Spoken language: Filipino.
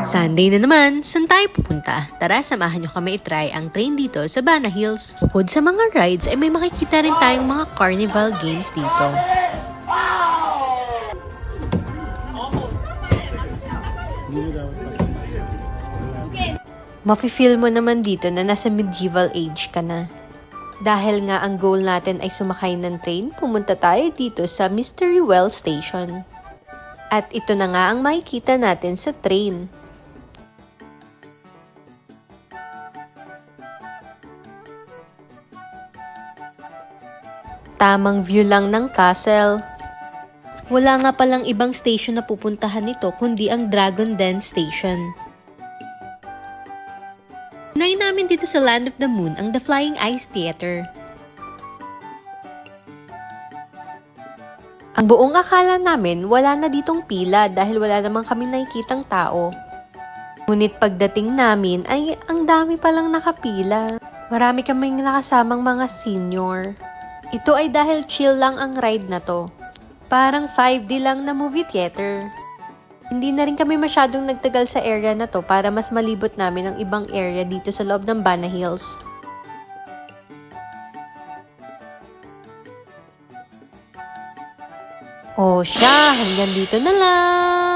Sunday na naman, saan tayo pupunta? Tara, samahan nyo kami itry ang train dito sa Bana Hills. Bukod sa mga rides, ay may makikita rin tayong mga carnival games dito. Mafe-feel mo naman dito na nasa medieval age ka na. Dahil nga ang goal natin ay sumakay ng train, pumunta tayo dito sa Mystery Well Station. At ito na nga ang makikita natin sa train. Tamang view lang ng castle. Wala nga palang ibang station na pupuntahan nito kundi ang Dragon Den Station. Unahin namin dito sa Land of the Moon ang The Flying Ice Theater. Ang buong akala namin wala na ditong pila dahil wala naman kami nakikitang tao. Ngunit pagdating namin ay ang dami palang nakapila. Marami kaming nakasamang mga senior. Ito ay dahil chill lang ang ride na to. Parang 5D lang na movie theater. Hindi na rin kami masyadong nagtagal sa area na to para mas malibot namin ang ibang area dito sa loob ng Bana Hills. O siya, hanggang dito na lang!